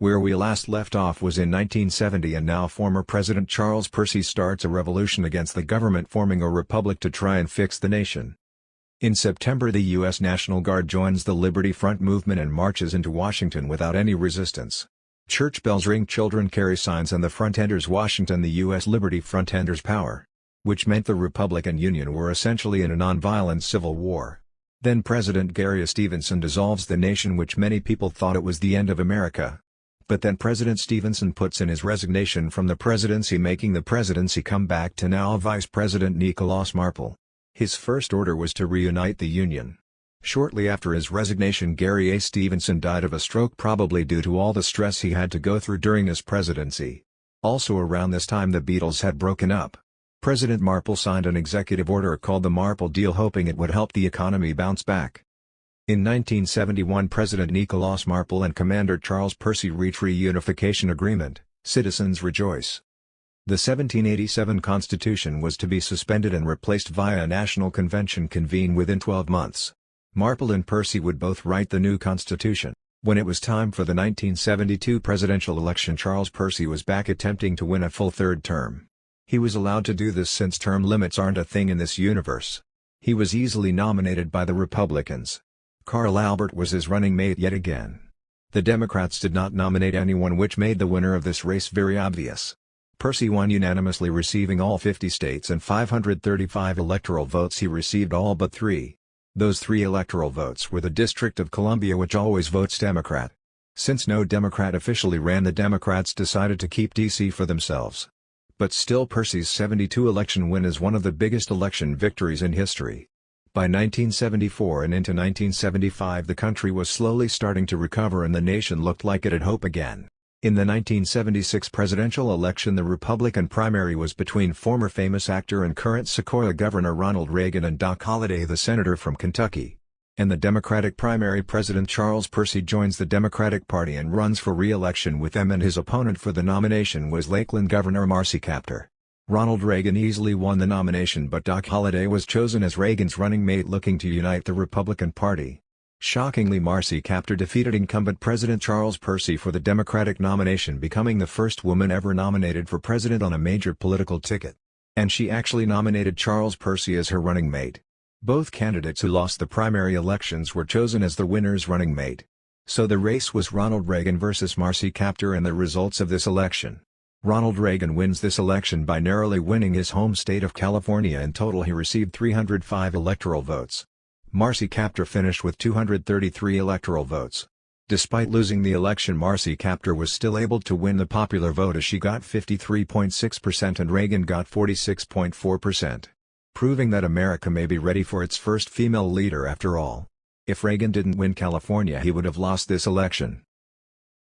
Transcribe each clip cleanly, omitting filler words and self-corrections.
Where we last left off was in 1970, and now former President Charles Percy starts a revolution against the government, forming a republic to try and fix the nation. In September, the U.S. National Guard joins the Liberty Front movement and marches into Washington without any resistance. Church bells ring, children carry signs, and the front enters Washington. The U.S. Liberty Front enters power, which meant the Republic and Union were essentially in a non-violent civil war. Then President Gary Stevenson dissolves the nation, which many people thought it was the end of America. But then President Stevenson puts in his resignation from the presidency, making the presidency come back to now Vice President Nicholas Marple. His first order was to reunite the Union. Shortly after his resignation, Gary A. Stevenson died of a stroke, probably due to all the stress he had to go through during his presidency. Also around this time, the Beatles had broken up. President Marple signed an executive order called the Marple Deal, hoping it would help the economy bounce back. In 1971, President Nicholas Marple and Commander Charles Percy reach reunification agreement. Citizens rejoice. The 1787 Constitution was to be suspended and replaced via a national convention convened within 12 months. Marple and Percy would both write the new Constitution. When it was time for the 1972 presidential election, Charles Percy was back, attempting to win a full third term. He was allowed to do this since term limits aren't a thing in this universe. He was easily nominated by the Republicans. Carl Albert was his running mate yet again. The Democrats did not nominate anyone, which made the winner of this race very obvious. Percy won unanimously, receiving all 50 states and 535 electoral votes. He received all but 3. Those 3 electoral votes were the District of Columbia, which always votes Democrat. Since no Democrat officially ran, the Democrats decided to keep D.C. for themselves. But still, Percy's 72 election win is one of the biggest election victories in history. By 1974 and into 1975, the country was slowly starting to recover and the nation looked like it had hope again. In the 1976 presidential election, the Republican primary was between former famous actor and current Sequoia Governor Ronald Reagan and Doc Holliday, the senator from Kentucky. In the Democratic primary, President Charles Percy joins the Democratic Party and runs for re-election with them, and his opponent for the nomination was Lakeland Governor Marcy Kaptur. Ronald Reagan easily won the nomination, but Doc Holliday was chosen as Reagan's running mate, looking to unite the Republican Party. Shockingly, Marcy Kaptur defeated incumbent President Charles Percy for the Democratic nomination, becoming the first woman ever nominated for president on a major political ticket. And she actually nominated Charles Percy as her running mate. Both candidates who lost the primary elections were chosen as the winner's running mate. So the race was Ronald Reagan versus Marcy Kaptur, and the results of this election. Ronald Reagan wins this election by narrowly winning his home state of California. In total, he received 305 electoral votes. Marcy Kaptur finished with 233 electoral votes. Despite losing the election, Marcy Kaptur was still able to win the popular vote, as she got 53.6% and Reagan got 46.4%. Proving that America may be ready for its first female leader after all. If Reagan didn't win California, he would have lost this election.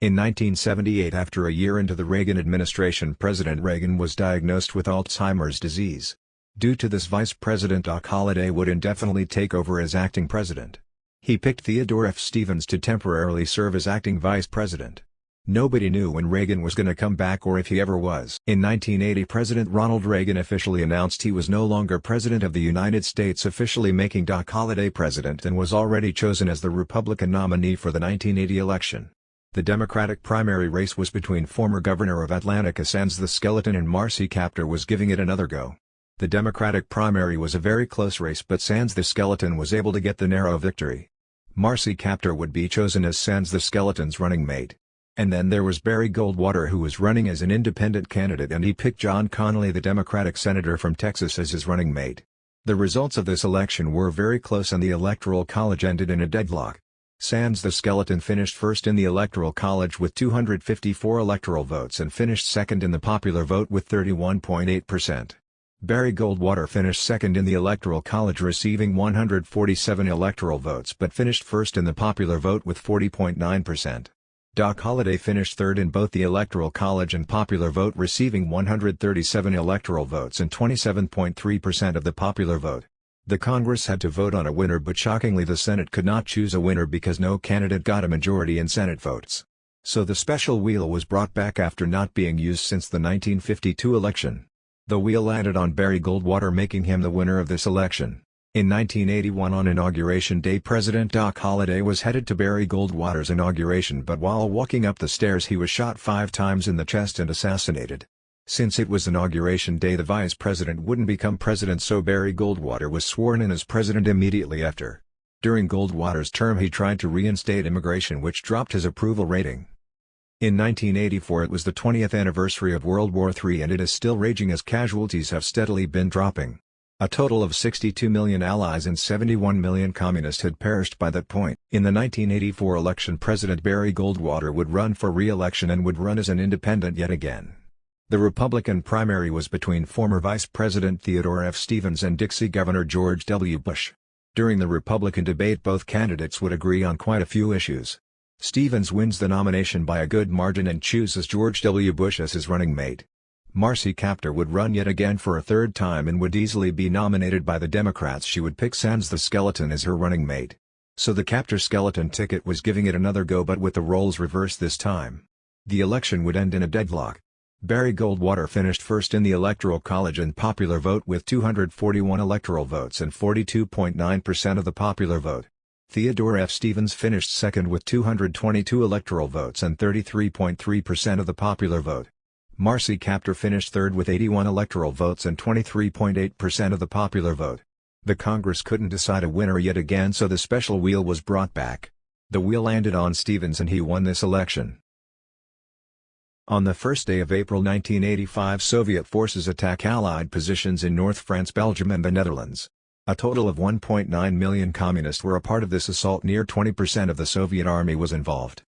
In 1978, after a year into the Reagan administration, President Reagan was diagnosed with Alzheimer's disease. Due to this, Vice President Doc Holliday would indefinitely take over as acting president. He picked Theodore F. Stevens to temporarily serve as acting vice president. Nobody knew when Reagan was going to come back, or if he ever was. In 1980, President Ronald Reagan officially announced he was no longer President of the United States, officially making Doc Holliday president, and was already chosen as the Republican nominee for the 1980 election. The Democratic primary race was between former Governor of Atlantica Sands the Skeleton and Marcy Kaptur was giving it another go. The Democratic primary was a very close race, but Sands the Skeleton was able to get the narrow victory. Marcy Kaptur would be chosen as Sands the Skeleton's running mate. And then there was Barry Goldwater, who was running as an independent candidate, and he picked John Connally, the Democratic senator from Texas, as his running mate. The results of this election were very close, and the Electoral College ended in a deadlock. Sands the Skeleton finished first in the Electoral College with 254 electoral votes and finished second in the popular vote with 31.8%. Barry Goldwater finished second in the Electoral College, receiving 147 electoral votes, but finished first in the popular vote with 40.9%. Doc Holliday finished third in both the Electoral College and popular vote, receiving 137 electoral votes and 27.3% of the popular vote. The Congress had to vote on a winner, but shockingly the Senate could not choose a winner because no candidate got a majority in Senate votes. So the special wheel was brought back after not being used since the 1952 election. The wheel landed on Barry Goldwater, making him the winner of this election. In 1981 on Inauguration Day, President Doc Holliday was headed to Barry Goldwater's inauguration, but while walking up the stairs he was shot 5 times in the chest and assassinated. Since it was Inauguration Day, the vice president wouldn't become president, so Barry Goldwater was sworn in as president immediately after. During Goldwater's term he tried to reinstate immigration, which dropped his approval rating. In 1984 it was the 20th anniversary of World War III, and it is still raging as casualties have steadily been dropping. A total of 62 million Allies and 71 million Communists had perished by that point. In the 1984 election, President Barry Goldwater would run for re-election and would run as an independent yet again. The Republican primary was between former Vice President Theodore F. Stevens and Dixie Governor George W. Bush. During the Republican debate, both candidates would agree on quite a few issues. Stevens wins the nomination by a good margin and chooses George W. Bush as his running mate. Marcy Kaptur would run yet again for a third time and would easily be nominated by the Democrats. She would pick Sands the Skeleton as her running mate. So the Kaptur skeleton ticket was giving it another go, but with the roles reversed this time. The election would end in a deadlock. Barry Goldwater finished first in the Electoral College and popular vote with 241 electoral votes and 42.9% of the popular vote. Theodore F. Stevens finished second with 222 electoral votes and 33.3% of the popular vote. Marcy Kaptur finished third with 81 electoral votes and 23.8% of the popular vote. The Congress couldn't decide a winner yet again, so the special wheel was brought back. The wheel landed on Stevens and he won this election. On the first day of April 1985, Soviet forces attack Allied positions in North France, Belgium and the Netherlands. A total of 1.9 million communists were a part of this assault. Near 20% of the Soviet army was involved.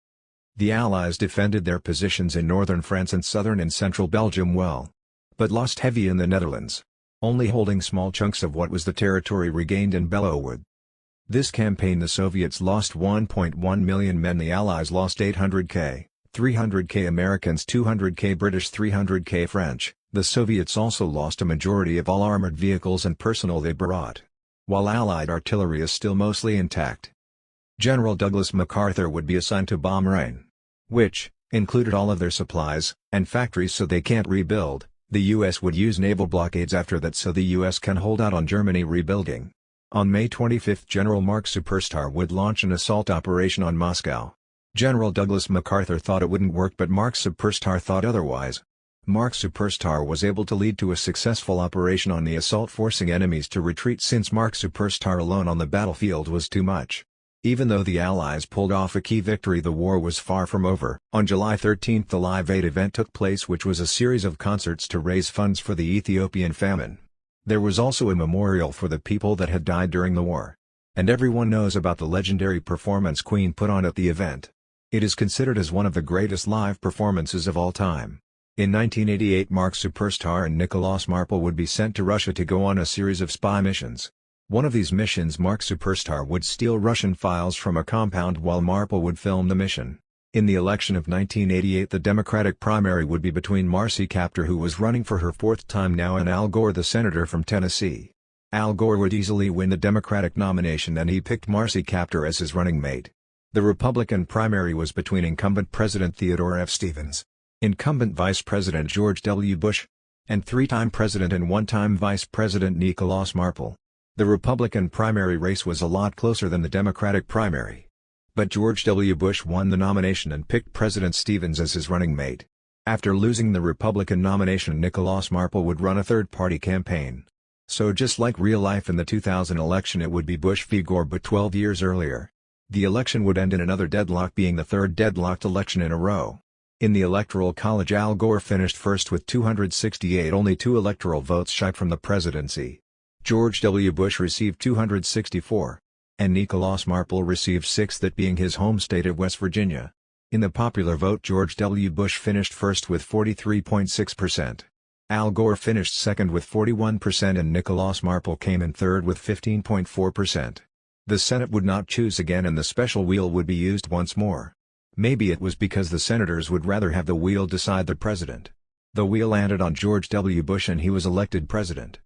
The Allies defended their positions in northern France and southern and central Belgium well, but lost heavy in the Netherlands, only holding small chunks of what was the territory regained in Belleau-Wood. This campaign the Soviets lost 1.1 million men, the Allies lost 800k. 300k Americans, 200k British, 300k French. The Soviets also lost a majority of all armored vehicles and personnel they brought, while Allied artillery is still mostly intact. General Douglas MacArthur would be assigned to bomb Rhine, which included all of their supplies and factories, so they can't rebuild. The US would use naval blockades after that so the US can hold out on Germany rebuilding. On May 25 General Mark Superstar would launch an assault operation on Moscow. General Douglas MacArthur thought it wouldn't work, but Mark Superstar thought otherwise. Mark Superstar was able to lead to a successful operation on the assault, forcing enemies to retreat since Mark Superstar alone on the battlefield was too much. Even though the Allies pulled off a key victory, the war was far from over. On July 13 the Live Aid event took place, which was a series of concerts to raise funds for the Ethiopian famine. There was also a memorial for the people that had died during the war. And everyone knows about the legendary performance Queen put on at the event. It is considered as one of the greatest live performances of all time. In 1988 Mark Superstar and Nicolas Marple would be sent to Russia to go on a series of spy missions. One of these missions, Mark Superstar would steal Russian files from a compound while Marple would film the mission. In the election of 1988 the Democratic primary would be between Marcy Kaptur, who was running for her 4th time now, and Al Gore, the senator from Tennessee. Al Gore would easily win the Democratic nomination and he picked Marcy Kaptur as his running mate. The Republican primary was between incumbent President Theodore F. Stevens, incumbent Vice President George W. Bush, and 3-time President and 1-time Vice President Nicolas Marple. The Republican primary race was a lot closer than the Democratic primary. But George W. Bush won the nomination and picked President Stevens as his running mate. After losing the Republican nomination, Nicolas Marple would run a third-party campaign. So just like real life in the 2000 election, it would be Bush v. Gore, but 12 years earlier. The election would end in another deadlock, being the third deadlocked election in a row. In the Electoral College, Al Gore finished first with 268, only 2 electoral votes shy from the presidency. George W. Bush received 264. And Nicolas Marple received 6, that being his home state of West Virginia. In the popular vote, George W. Bush finished first with 43.6%. Al Gore finished second with 41% and Nicolas Marple came in third with 15.4%. The Senate would not choose again and the special wheel would be used once more. Maybe it was because the senators would rather have the wheel decide the president. The wheel landed on George W. Bush and he was elected president.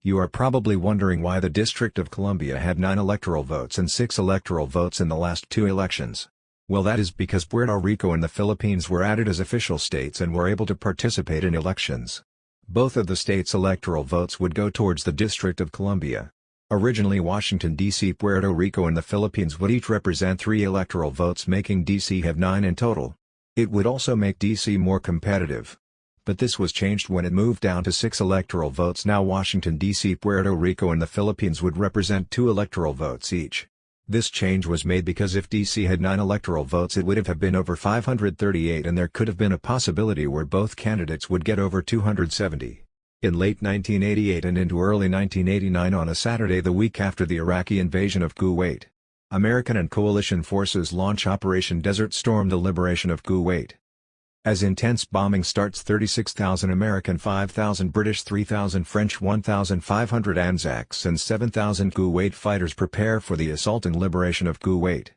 You are probably wondering why the District of Columbia had 9 electoral votes and 6 electoral votes in the last 2 elections. Well, that is because Puerto Rico and the Philippines were added as official states and were able to participate in elections. Both of the states' electoral votes would go towards the District of Columbia. Originally Washington, D.C., Puerto Rico and the Philippines would each represent 3 electoral votes, making D.C. have 9 in total. It would also make D.C. more competitive. But this was changed when it moved down to 6 electoral votes. Now Washington, D.C., Puerto Rico and the Philippines would represent 2 electoral votes each. This change was made because if D.C. had 9 electoral votes it would have been over 538 and there could have been a possibility where both candidates would get over 270. In late 1988 and into early 1989, on a Saturday the week after the Iraqi invasion of Kuwait, American and coalition forces launch Operation Desert Storm, the liberation of Kuwait. As intense bombing starts, 36,000 American, 5,000 British, 3,000 French, 1,500 Anzacs and 7,000 Kuwait fighters prepare for the assault and liberation of Kuwait.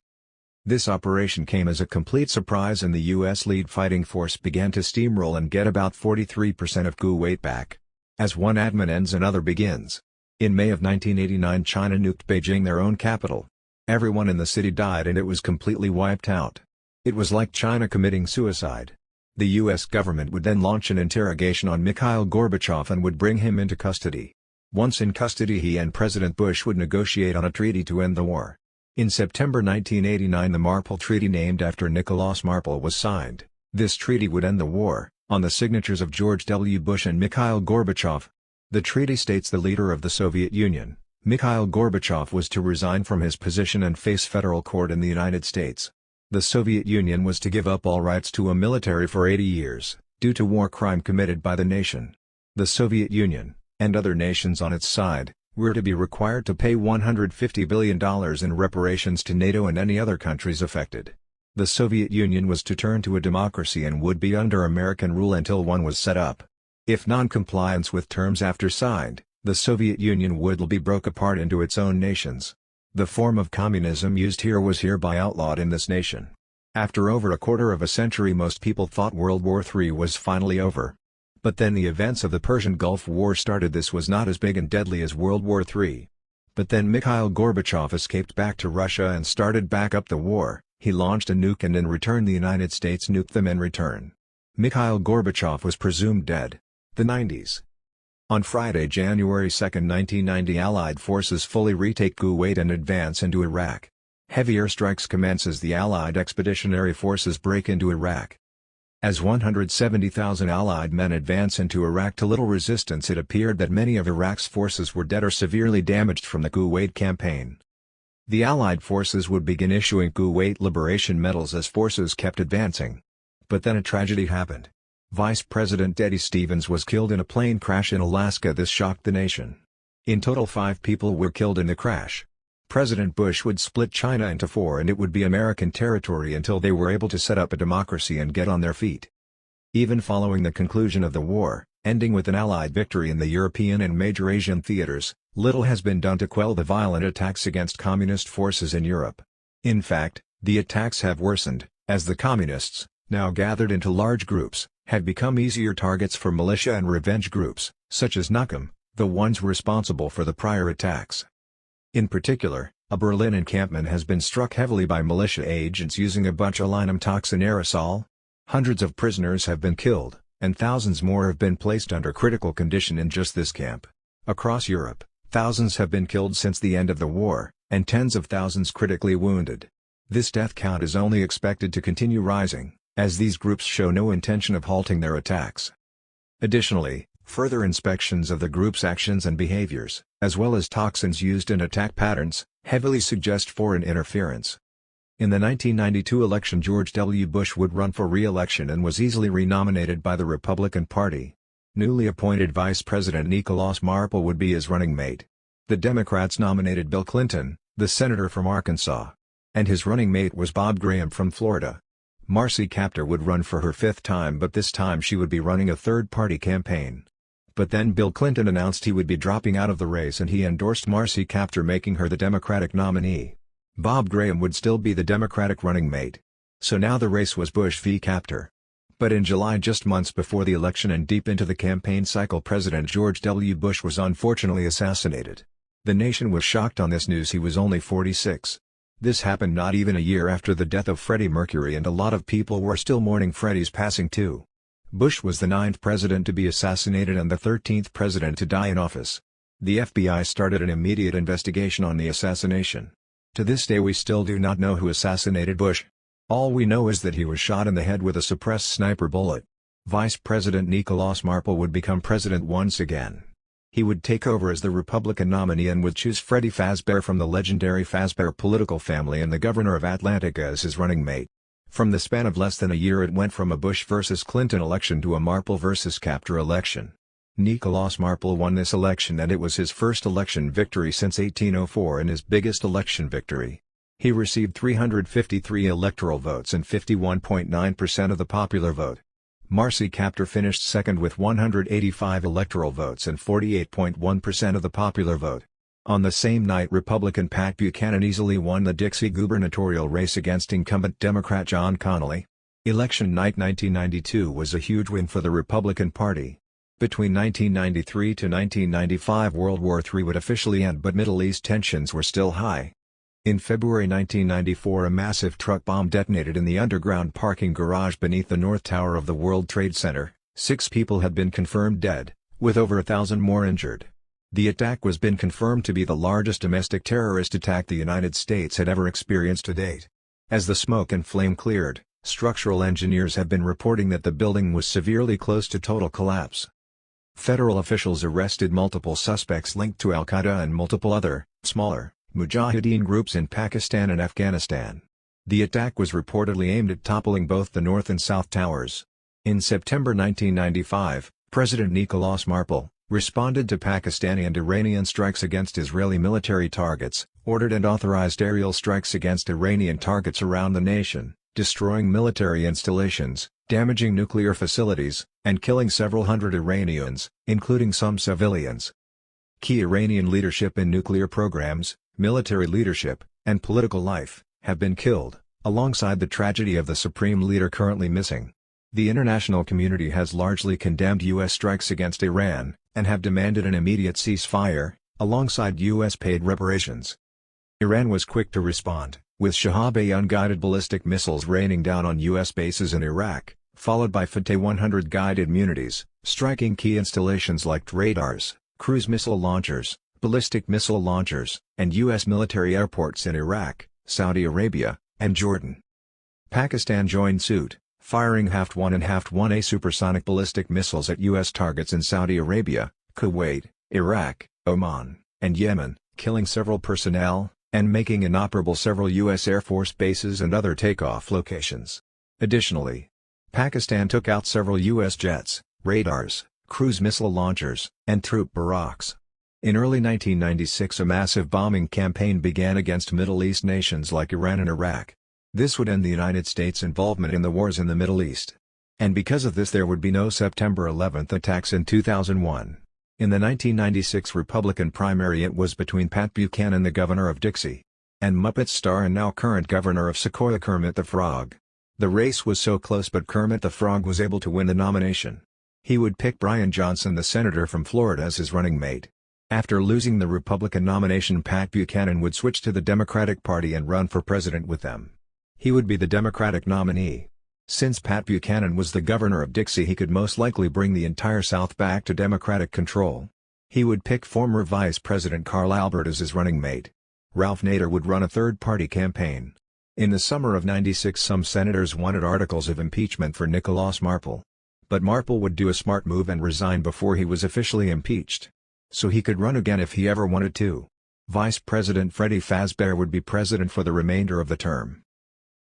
This operation came as a complete surprise and the U.S. lead fighting force began to steamroll and get about 43% of Kuwait back. As one admin ends another begins. In May of 1989 China nuked Beijing, their own capital. Everyone in the city died and it was completely wiped out. It was like China committing suicide. The U.S. government would then launch an interrogation on Mikhail Gorbachev and would bring him into custody. Once in custody, he and President Bush would negotiate on a treaty to end the war. In September 1989 the Marpol Treaty, named after Nicholas Marpol, was signed. This treaty would end the war, on the signatures of George W. Bush and Mikhail Gorbachev. The treaty states the leader of the Soviet Union, Mikhail Gorbachev, was to resign from his position and face federal court in the United States. The Soviet Union was to give up all rights to a military for 80 years, due to war crime committed by the nation. The Soviet Union, and other nations on its side, were to be required to pay $150 billion in reparations to NATO and any other countries affected. The Soviet Union was to turn to a democracy and would be under American rule until one was set up. If non-compliance with terms after signed, the Soviet Union would be broke apart into its own nations. The form of communism used here was hereby outlawed in this nation. After over a quarter of a century most people thought World War III was finally over. But then the events of the Persian Gulf War started. This was not as big and deadly as World War III. But then Mikhail Gorbachev escaped back to Russia and started back up the war. He launched a nuke and in return the United States nuked them in return. Mikhail Gorbachev was presumed dead. The 90s. On Friday, January 2, 1990, Allied forces fully retake Kuwait and advance into Iraq. Heavy airstrikes commence as the Allied expeditionary forces break into Iraq. As 170,000 Allied men advance into Iraq to little resistance, it appeared that many of Iraq's forces were dead or severely damaged from the Kuwait campaign. The Allied forces would begin issuing Kuwait liberation medals as forces kept advancing. But then a tragedy happened. Vice President Eddie Stevens was killed in a plane crash in Alaska. This shocked the nation. In total 5 people were killed in the crash. President Bush would split China into 4 and it would be American territory until they were able to set up a democracy and get on their feet. Even following the conclusion of the war, ending with an Allied victory in the European and major Asian theaters, little has been done to quell the violent attacks against communist forces in Europe. In fact, the attacks have worsened, as the communists, now gathered into large groups, have become easier targets for militia and revenge groups, such as Nukem, the ones responsible for the prior attacks. In particular, a Berlin encampment has been struck heavily by militia agents using a botulinum toxin aerosol. Hundreds of prisoners have been killed, and thousands more have been placed under critical condition in just this camp. Across Europe, thousands have been killed since the end of the war, and tens of thousands critically wounded. This death count is only expected to continue rising, as these groups show no intention of halting their attacks. Additionally, further inspections of the group's actions and behaviors, as well as toxins used in attack patterns, heavily suggest foreign interference. In the 1992 election, George W. Bush would run for re-election and was easily renominated by the Republican Party. Newly appointed Vice President Nicholas Marpol would be his running mate. The Democrats nominated Bill Clinton, the senator from Arkansas. And his running mate was Bob Graham from Florida. Marcy Kaptur would run for her 5th time, but this time she would be running a third-party campaign. But then Bill Clinton announced he would be dropping out of the race and he endorsed Marcy Kaptur, making her the Democratic nominee. Bob Graham would still be the Democratic running mate. So now the race was Bush v. Kaptur. But in July, just months before the election and deep into the campaign cycle, President George W. Bush was unfortunately assassinated. The nation was shocked on this news. He was only 46. This happened not even a year after the death of Freddie Mercury, and a lot of people were still mourning Freddie's passing too. Bush was the 9th president to be assassinated and the 13th president to die in office. The FBI started an immediate investigation on the assassination. To this day we still do not know who assassinated Bush. All we know is that he was shot in the head with a suppressed sniper bullet. Vice President Nicolás Marple would become president once again. He would take over as the Republican nominee and would choose Freddie Fazbear from the legendary Fazbear political family and the governor of Atlantica as his running mate. From the span of less than a year it went from a Bush versus Clinton election to a Marple versus Captor election. Nicolás Marple won this election and it was his first election victory since 1804 and his biggest election victory. He received 353 electoral votes and 51.9% of the popular vote. Marcy Captor finished second with 185 electoral votes and 48.1% of the popular vote. On the same night Republican Pat Buchanan easily won the Dixie gubernatorial race against incumbent Democrat John Connally. Election night 1992 was a huge win for the Republican Party. Between 1993 to 1995 World War III would officially end but Middle East tensions were still high. In February 1994 a massive truck bomb detonated in the underground parking garage beneath the North Tower of the World Trade Center. 6 people had been confirmed dead, with over 1,000 more injured. The attack was been confirmed to be the largest domestic terrorist attack the United States had ever experienced to date. As the smoke and flame cleared, structural engineers have been reporting that the building was severely close to total collapse. Federal officials arrested multiple suspects linked to al-Qaeda and multiple other, smaller, Mujahideen groups in Pakistan and Afghanistan. The attack was reportedly aimed at toppling both the North and South Towers. In September 1995, President Nicolás Marple responded to Pakistani and Iranian strikes against Israeli military targets, ordered and authorized aerial strikes against Iranian targets around the nation, destroying military installations, damaging nuclear facilities, and killing several hundred Iranians, including some civilians. Key Iranian leadership in nuclear programs, military leadership, and political life, have been killed, alongside the tragedy of the supreme leader currently missing. The international community has largely condemned U.S. strikes against Iran, and have demanded an immediate ceasefire, alongside U.S.-paid reparations. Iran was quick to respond, with Shahab-A unguided ballistic missiles raining down on U.S. bases in Iraq, followed by Fateh 100 guided munitions, striking key installations like radars, cruise missile launchers, ballistic missile launchers, and U.S. military airports in Iraq, Saudi Arabia, and Jordan. Pakistan joined suit, firing Haft 1 and Haft 1A supersonic ballistic missiles at U.S. targets in Saudi Arabia, Kuwait, Iraq, Oman, and Yemen, killing several personnel, and making inoperable several U.S. Air Force bases and other takeoff locations. Additionally, Pakistan took out several U.S. jets, radars, cruise missile launchers, and troop barracks. In early 1996 a massive bombing campaign began against Middle East nations like Iran and Iraq. This would end the United States' involvement in the wars in the Middle East. And because of this there would be no September 11 attacks in 2001. In the 1996 Republican primary it was between Pat Buchanan, the governor of Dixie, and Muppet star and now current governor of Sequoia, Kermit the Frog. The race was so close but Kermit the Frog was able to win the nomination. He would pick Brian Johnson, the senator from Florida, as his running mate. After losing the Republican nomination, Pat Buchanan would switch to the Democratic Party and run for president with them. He would be the Democratic nominee. Since Pat Buchanan was the governor of Dixie he could most likely bring the entire South back to Democratic control. He would pick former Vice President Carl Albert as his running mate. Ralph Nader would run a third-party campaign. In the summer of '96 some senators wanted articles of impeachment for Nicolás Marple. But Marple would do a smart move and resign before he was officially impeached. So he could run again if he ever wanted to. Vice President Freddie Fazbear would be president for the remainder of the term.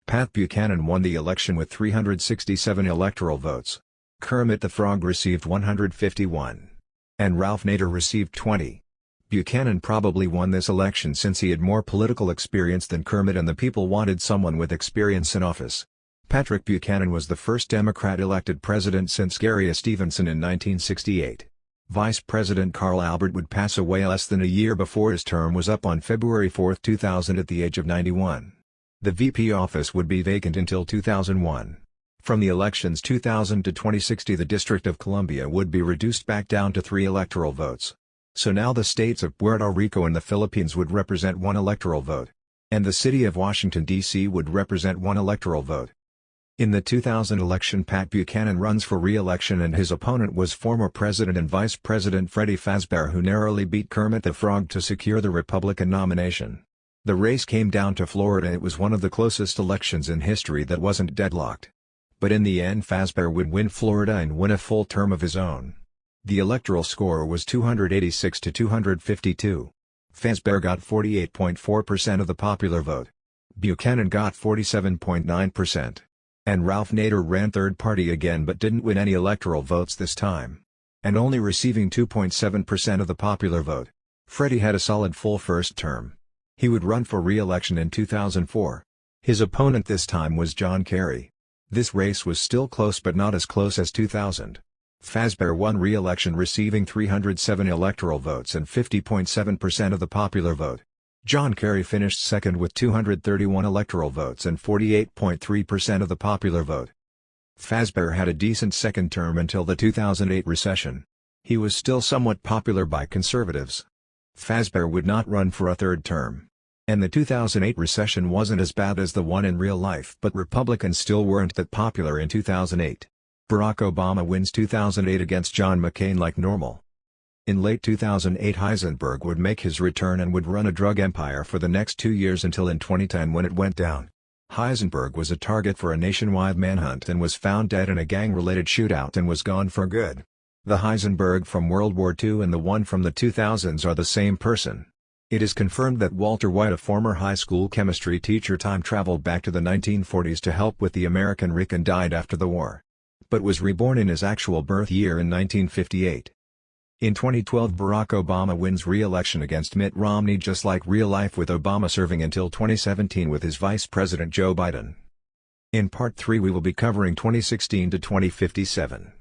Pat Buchanan won the election with 367 electoral votes. Kermit the Frog received 151. And Ralph Nader received 20. Buchanan probably won this election since he had more political experience than Kermit and the people wanted someone with experience in office. Patrick Buchanan was the first Democrat elected president since Gary A. Stevenson in 1968. Vice President Carl Albert would pass away less than a year before his term was up on February 4, 2000 at the age of 91. The VP office would be vacant until 2001. From the elections 2000 to 2060 the District of Columbia would be reduced back down to 3 electoral votes. So now the states of Puerto Rico and the Philippines would represent 1 electoral vote. And the city of Washington, D.C. would represent 1 electoral vote. In the 2000 election, Pat Buchanan runs for re-election and his opponent was former President and Vice President Freddie Fazbear, who narrowly beat Kermit the Frog to secure the Republican nomination. The race came down to Florida. It was one of the closest elections in history that wasn't deadlocked. But in the end, Fazbear would win Florida and win a full term of his own. The electoral score was 286 to 252. Fazbear got 48.4% of the popular vote. Buchanan got 47.9%. And Ralph Nader ran third party again but didn't win any electoral votes this time. And only receiving 2.7% of the popular vote. Freddie had a solid full first term. He would run for re-election in 2004. His opponent this time was John Kerry. This race was still close but not as close as 2000. Fazbear won re-election receiving 307 electoral votes and 50.7% of the popular vote. John Kerry finished second with 231 electoral votes and 48.3% of the popular vote. Fazbear had a decent second term until the 2008 recession. He was still somewhat popular by conservatives. Fazbear would not run for a third term. And the 2008 recession wasn't as bad as the one in real life, but Republicans still weren't that popular in 2008. Barack Obama wins 2008 against John McCain like normal. In late 2008, Heisenberg would make his return and would run a drug empire for the next 2 years until in 2010 when it went down. Heisenberg was a target for a nationwide manhunt and was found dead in a gang-related shootout and was gone for good. The Heisenberg from World War II and the one from the 2000s are the same person. It is confirmed that Walter White, a former high school chemistry teacher, time-traveled back to the 1940s to help with the American Rick and died after the war. But was reborn in his actual birth year in 1958. In 2012, Barack Obama wins re-election against Mitt Romney, just like real life, with Obama serving until 2017 with his Vice President Joe Biden. In Part 3 we will be covering 2016 to 2057.